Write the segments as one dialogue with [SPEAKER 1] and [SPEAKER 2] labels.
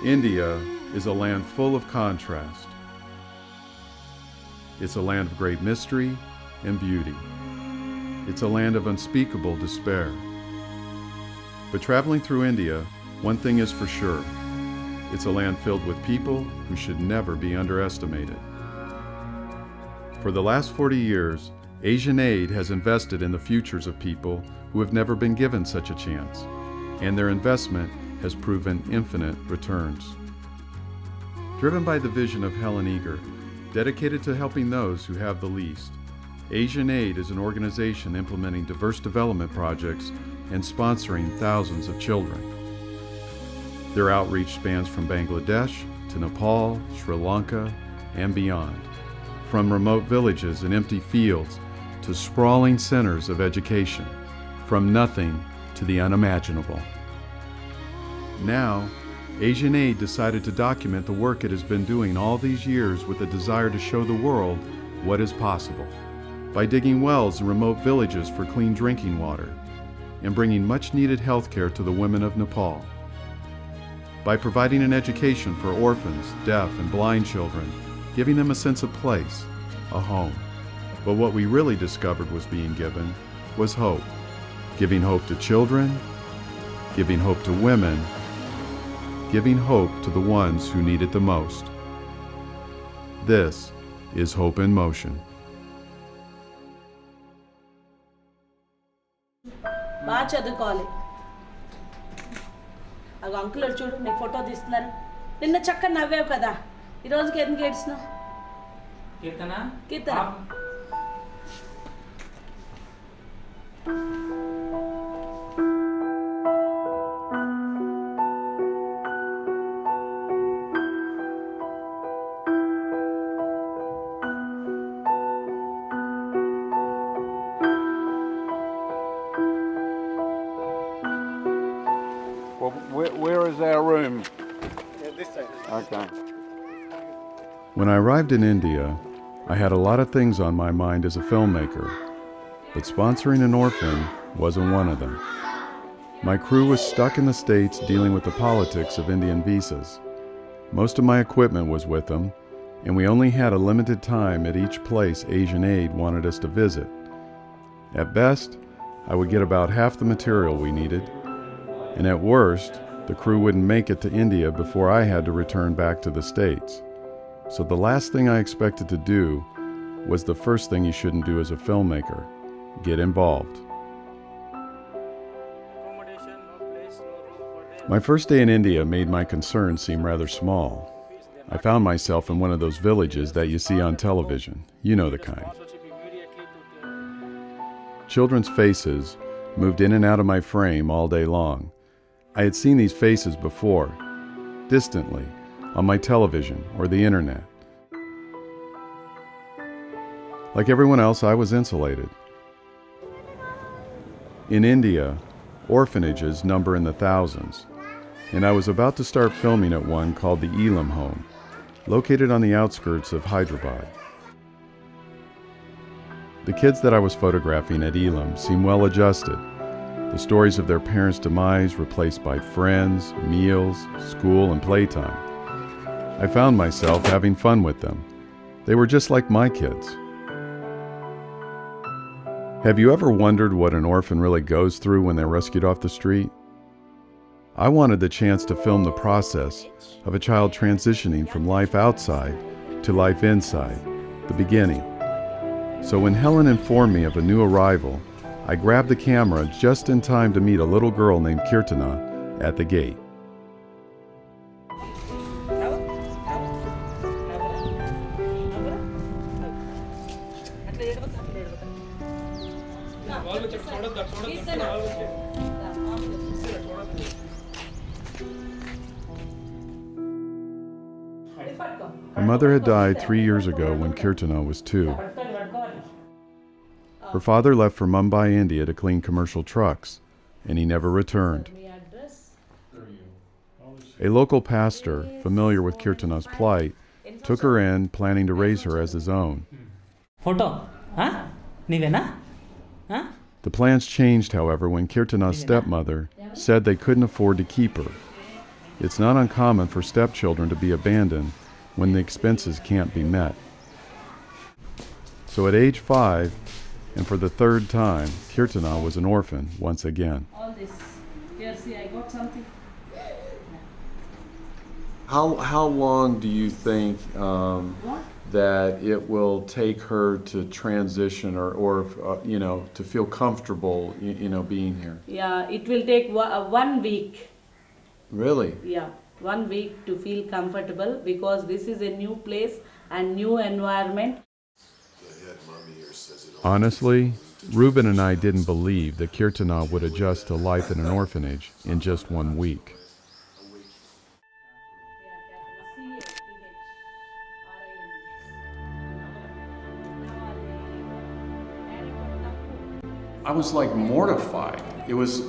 [SPEAKER 1] India is a land full of contrast. It's a land of great mystery and beauty. It's a land of unspeakable despair. But traveling through India, one thing is for sure. It's a land filled with people who should never be underestimated. For the last 40 years, Asian Aid has invested in the futures of people who have never been given such a chance, and their investment has proven infinite returns. Driven by the vision of Helen Eager, dedicated to helping those who have the least, Asian Aid is an organization implementing diverse development projects and sponsoring thousands of children. Their outreach spans from Bangladesh to Nepal, Sri Lanka, and beyond. From remote villages and empty fields to sprawling centers of education, from nothing to the unimaginable. Now, Asian Aid decided to document the work it has been doing all these years with a desire to show the world what is possible by digging wells in remote villages for clean drinking water and bringing much-needed health care to the women of Nepal, by providing an education for orphans, deaf, and blind children, giving them a sense of place, a home. But what we really discovered was being given was hope. Giving hope to children, giving hope to women, giving hope to the ones who need it the most. This is Hope in Motion.
[SPEAKER 2] బాగా చదువుకోవాలి. అగో uncle చూడు నీకు photo తీస్తున్నారు. నిన్న చక్కగా నవ్వావు కదా, ఈ రోజుకి ఎందుకు ఏడ్చినావు? కీర్తన
[SPEAKER 3] Where is our room?
[SPEAKER 4] Yeah, this side.
[SPEAKER 3] Okay.
[SPEAKER 1] When I arrived in India, I had a lot of things on my mind as a filmmaker, but sponsoring an orphan wasn't one of them. My crew was stuck in the States dealing with the politics of Indian visas. Most of my equipment was with them, and we only had a limited time at each place Asian Aid wanted us to visit. At best, I would get about half the material we needed, and at worst, the crew wouldn't make it to India before I had to return back to the States. So the last thing I expected to do was the first thing you shouldn't do as a filmmaker: get involved. My first day in India made my concerns seem rather small. I found myself in one of those villages that you see on television. You know the kind. Children's faces moved in and out of my frame all day long. I had seen these faces before, distantly, on my television or the internet. Like everyone else, I was insulated. In India, orphanages number in the thousands, and I was about to start filming at one called the Elam Home, located on the outskirts of Hyderabad. The kids that I was photographing at Elam seemed well adjusted. The stories of their parents' demise replaced by friends, meals, school, and playtime. I found myself having fun with them. They were just like my kids. Have you ever wondered what an orphan really goes through when they're rescued off the street? I wanted the chance to film the process of a child transitioning from life outside to life inside, the beginning. So when Helen informed me of a new arrival, I grabbed the camera just in time to meet a little girl named KEERTHANA at the gate. My mother had died 3 years ago when KEERTHANA was 2. Her father left for Mumbai, India to clean commercial trucks, and he never returned. A local pastor, familiar with KEERTHANA's plight, took her in, planning to raise her as his own.
[SPEAKER 5] Photo? Huh? Nivena? Huh?
[SPEAKER 1] The plans changed, however, when KEERTHANA's stepmother said they couldn't afford to keep her. It's not uncommon for stepchildren to be abandoned when the expenses can't be met. So at age 5, and for the third time, Keerthana was an orphan once again.
[SPEAKER 2] All this. Here, see, I got something.
[SPEAKER 1] How long do you think that it will take her to transition or to feel comfortable, being here?
[SPEAKER 2] Yeah, it will take 1 week.
[SPEAKER 1] Really?
[SPEAKER 2] Yeah, 1 week to feel comfortable because this is a new place and new environment.
[SPEAKER 1] Honestly, Ruben and I didn't believe that Keerthana would adjust to life in an orphanage in just 1 week. I was like mortified. It was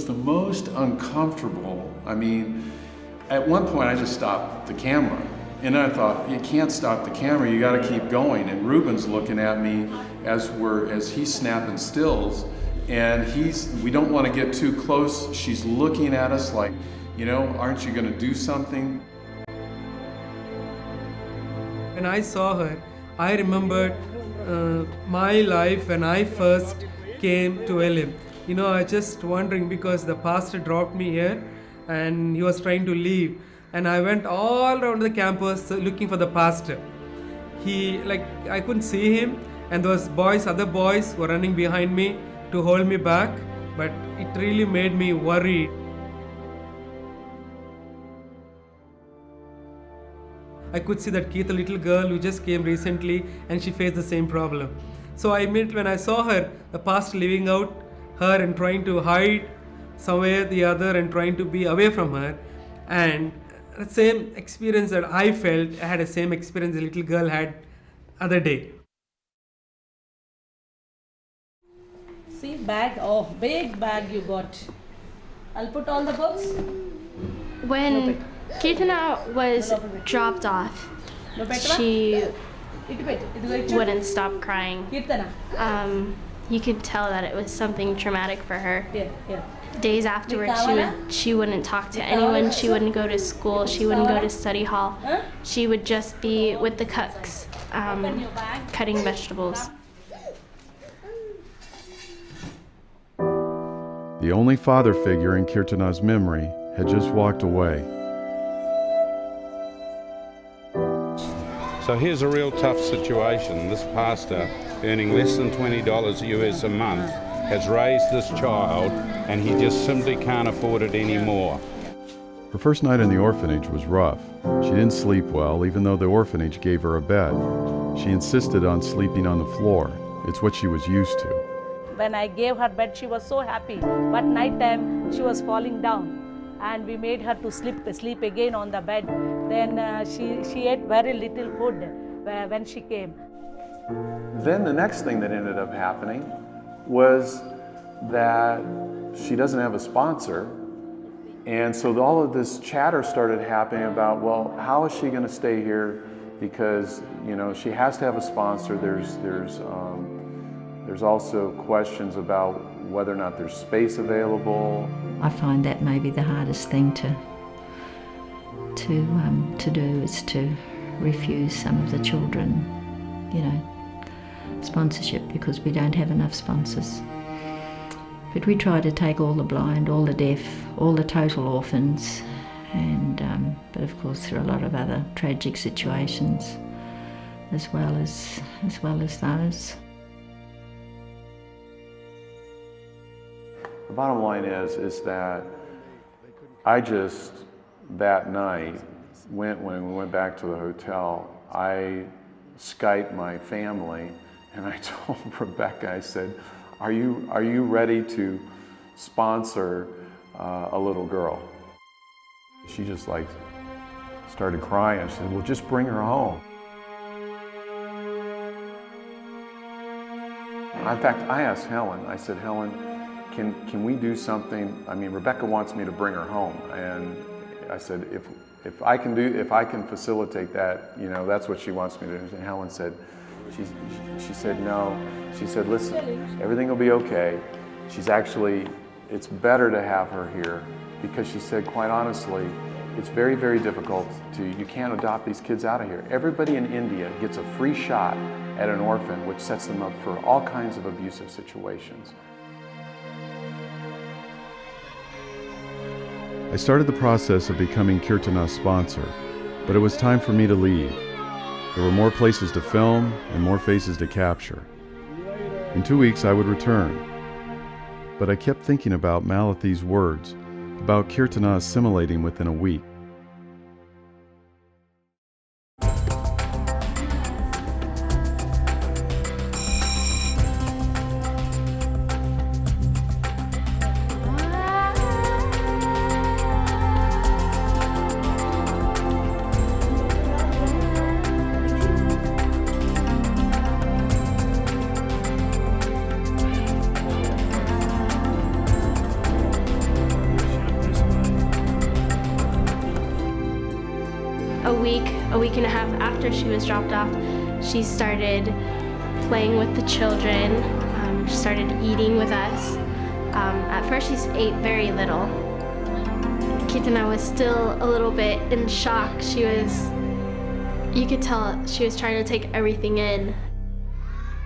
[SPEAKER 1] the most uncomfortable. I mean, at one point I just stopped the camera. And I thought, you can't stop the camera, you gotta keep going. And Ruben's looking at me as he's snapping stills, and we don't wanna get too close. She's looking at us like, aren't you gonna do something?
[SPEAKER 4] When I saw her, I remembered my life when I first came to Elim. I was just wondering because the pastor dropped me here and he was trying to leave. And I went all around the campus looking for the pastor. I couldn't see him, and those other boys were running behind me to hold me back, but it really made me worried. I could see that Keith, a little girl who just came recently, and she faced the same problem. So when I saw her, the pastor leaving out her and trying to hide somewhere the other and trying to be away from her, and the same experience that I felt, I had the same experience the little girl had other day.
[SPEAKER 2] See, bag, big bag you got. I'll put all the books.
[SPEAKER 6] When Keerthana was dropped off, she wouldn't stop crying. You could tell that it was something traumatic for her.
[SPEAKER 2] Yeah.
[SPEAKER 6] Days afterwards, she wouldn't talk to anyone. She wouldn't go to school. She wouldn't go to study hall. She would just be with the cooks, cutting vegetables.
[SPEAKER 1] The only father figure in Keerthana's memory had just walked away.
[SPEAKER 7] So here's a real tough situation. This pastor, earning less than $20 US a month, has raised this child, and he just simply can't afford it anymore.
[SPEAKER 1] Her first night in the orphanage was rough. She didn't sleep well, even though the orphanage gave her a bed. She insisted on sleeping on the floor. It's what she was used to.
[SPEAKER 2] When I gave her bed, she was so happy. But night time, she was falling down. And we made her to sleep again on the bed. Then she ate very little food when she came.
[SPEAKER 1] Then the next thing that ended up happening was that she doesn't have a sponsor. And so all of this chatter started happening about, well, how is she going to stay here? Because, she has to have a sponsor. There's also questions about whether or not there's space available.
[SPEAKER 8] I find that maybe the hardest thing to do is to refuse some of the children, sponsorship, because we don't have enough sponsors. But we try to take all the blind, all the deaf, all the total orphans, and but of course there are a lot of other tragic situations as well as those.
[SPEAKER 1] The bottom line is that I just, that night, when we went back to the hotel, I Skyped my family and I told Rebecca, I said, are you ready to sponsor a little girl? She just started crying. She said, well, just bring her home. In fact, I asked Helen, I said, Helen, can we do something? I mean, Rebecca wants me to bring her home. And I said, if I can facilitate that, that's what she wants me to do. And Helen said, she said no. She said, listen, everything will be okay. It's better to have her here because she said, quite honestly, it's very, very difficult you can't adopt these kids out of here. Everybody in India gets a free shot at an orphan, which sets them up for all kinds of abusive situations. I started the process of becoming KEERTHANA's sponsor, but it was time for me to leave. There were more places to film and more faces to capture. In 2 weeks I would return, but I kept thinking about Malathi's words, about KEERTHANA assimilating within a week.
[SPEAKER 6] A week and a half after she was dropped off, she started playing with the children. She started eating with us. At first, she ate very little. KEERTHANA was still a little bit in shock. You could tell she was trying to take everything in.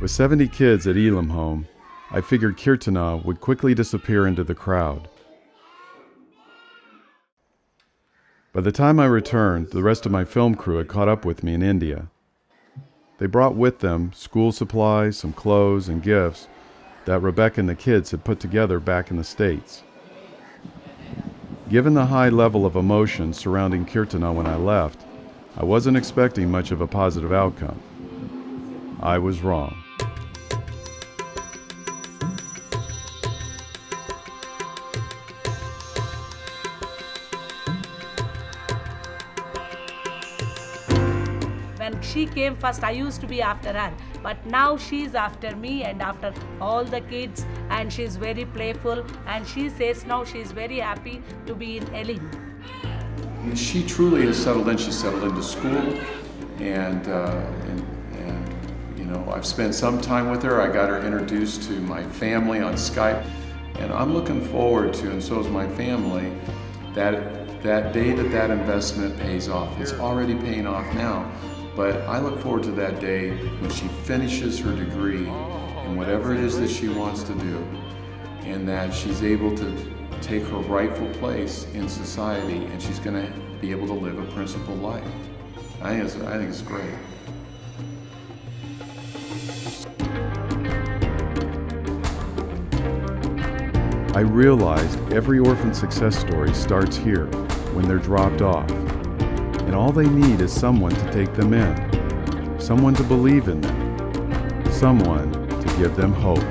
[SPEAKER 1] With 70 kids at Elam Home, I figured KEERTHANA would quickly disappear into the crowd. By the time I returned, the rest of my film crew had caught up with me in India. They brought with them school supplies, some clothes, and gifts that Rebecca and the kids had put together back in the States. Given the high level of emotion surrounding KEERTHANA when I left, I wasn't expecting much of a positive outcome. I was wrong.
[SPEAKER 2] When she came first, I used to be after her, but now she's after me and after all the kids, and she's very playful, and she says now she's very happy to be in Elim.
[SPEAKER 1] She truly has settled in. She's settled into school, and you know, I've spent some time with her. I got her introduced to my family on Skype, and I'm looking forward to, and so is my family, that day that investment pays off. It's already paying off now. But I look forward to that day when she finishes her degree in whatever it is that she wants to do, and that she's able to take her rightful place in society, and she's going to be able to live a principled life. I think it's great. I realized every orphan success story starts here, when they're dropped off. And all they need is someone to take them in, someone to believe in them, someone to give them hope.